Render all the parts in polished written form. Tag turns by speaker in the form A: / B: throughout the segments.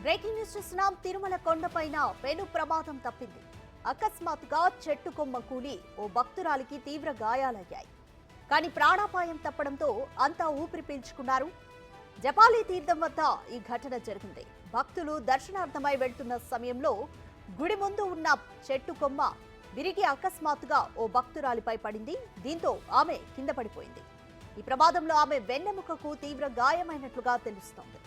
A: Breaking news చూస్తున్నాం. తిరుమల కొండపైన పెను ప్రమాదం తప్పింది. అకస్మాత్తుగా చెట్టు కొమ్మ కూలి ఓ భక్తురాలికి తీవ్ర గాయాలయ్యాయి. కానీ ప్రాణాపాయం తప్పడంతో అంతా ఊపిరి పీల్చుకున్నారు. జపాలి తీర్థం వద్ద ఈ ఘటన జరిగింది. భక్తులు దర్శనార్థమై వెళ్తున్న సమయంలో గుడి ముందు ఉన్న చెట్టు కొమ్మ విరిగి అకస్మాత్తుగా ఓ భక్తురాలిపై పడింది. దీంతో ఆమె కింద పడిపోయింది. ఈ ప్రమాదంలో ఆమె వెన్నెముకకు తీవ్ర గాయమైనట్లుగా తెలుస్తోంది.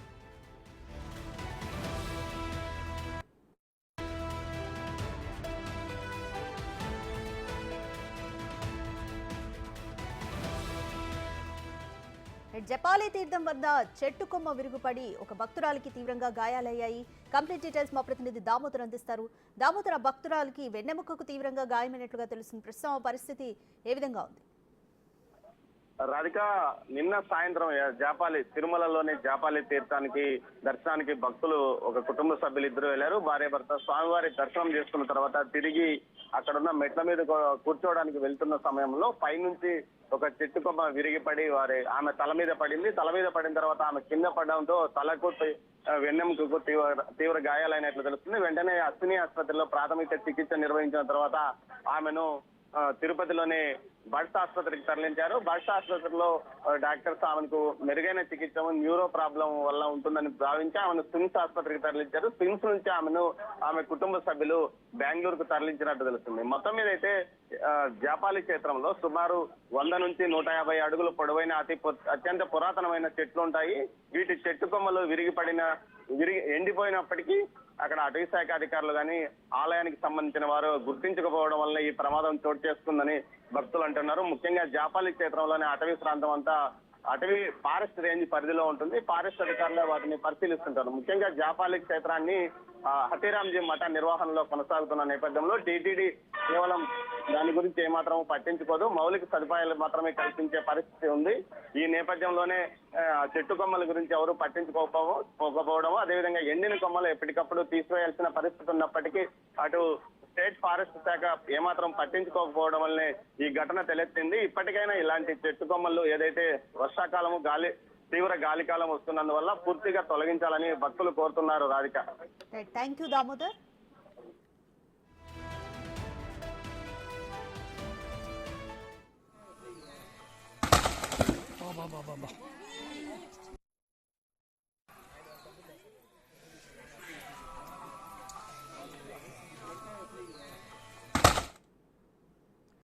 A: జపాలి తీర్థం వద్ద చెట్టు కొమ్మ విరుగుపడి ఒక భక్తురాలికి తీవ్రంగా గాయాలయ్యాయి. కంప్లీట్ డీటెయిల్స్ మా ప్రతినిధి దామోదర్ అందిస్తారు. దామోదర్, భక్తురాలికి వెన్నెముకకు తీవ్రంగా గాయమైనట్లుగా తెలుస్తుంది. ప్రస్తుతం పరిస్థితి ఏ విధంగా ఉంది?
B: రాధిక, నిన్న సాయంత్రం తిరుమలలోని జాపాలి తీర్థానికి దర్శనానికి భక్తులు ఒక కుటుంబ సభ్యులు ఇద్దరు వెళ్లారు. భార్య భర్త స్వామివారి దర్శనం చేసుకున్న తర్వాత తిరిగి అక్కడున్న మెట్ల మీద కూర్చోవడానికి వెళ్తున్న సమయంలో పైనుంచి ఒక చెట్టు కొమ్మ విరిగిపడి ఆమె తల మీద పడింది. తల మీద పడిన తర్వాత ఆమె కింద పడడంతో తలకు వెన్నెముకకు తీవ్ర గాయాలైనట్లు తెలుస్తుంది. వెంటనే అశ్విని ఆసుపత్రిలో ప్రాథమిక చికిత్స నిర్వహించిన తర్వాత ఆమెను తిరుపతిలోని బడ్స్ ఆసుపత్రికి తరలించారు. బడ్స్ ఆసుపత్రిలో డాక్టర్స్ ఆమెకు మెరుగైన చికిత్స న్యూరో ప్రాబ్లం వల్ల ఉంటుందని భావించి ఆమెను స్విమ్స్ ఆసుపత్రికి తరలించారు. స్విమ్స్ నుంచి ఆమె కుటుంబ సభ్యులు బెంగళూరుకు తరలించినట్టు తెలుస్తుంది. మొత్తం మీద అయితే జాపాలి క్షేత్రంలో సుమారు 100 నుంచి 150 అడుగులు పొడవైన అత్యంత పురాతనమైన చెట్లు ఉంటాయి. వీటి చెట్టు కొమ్మలు ఎండిపోయినప్పటికీ అక్కడ అటవీ శాఖ అధికారులు కానీ ఆలయానికి సంబంధించిన వారు గుర్తించకపోవడం వల్ల ఈ ప్రమాదం చోటు చేసుకుందని భక్తులు అంటున్నారు. ముఖ్యంగా జాపాలి క్షేత్రంలోని అటవీ ప్రాంతం అంతా అటవీ ఫారెస్ట్ రేంజ్ పరిధిలో ఉంటుంది. ఫారెస్ట్ అధికారులు వాటిని పరిశీలిస్తుంటారు. ముఖ్యంగా జాపాలి క్షేత్రాన్ని హతీరాంజీ మఠ నిర్వహణలో కొనసాగుతున్న నేపథ్యంలో టీటీడీ కేవలం దాని గురించి ఏమాత్రం పట్టించుకోదు. మౌలిక సదుపాయాలు మాత్రమే కల్పించే పరిస్థితి ఉంది. ఈ నేపథ్యంలోనే చెట్టు కొమ్మల గురించి ఎవరు పట్టించుకోకపోవడం, అదేవిధంగా ఎండిన కొమ్మలు ఎప్పటికప్పుడు తీసివేయాల్సిన పరిస్థితి ఉన్నప్పటికీ అటు స్టేట్ ఫారెస్ట్ శాఖ ఏమాత్రం పట్టించుకోకపోవడం వల్లనే ఈ ఘటన తలెత్తింది. ఇప్పటికైనా ఇలాంటి చెట్టు కొమ్మలు ఏదైతే వర్షాకాలము తీవ్ర గాలికాలం వస్తున్నందువల్ల పూర్తిగా తొలగించాలని భక్తులు కోరుతున్నారు. Radhika,
A: thank you Damodar.
C: Baba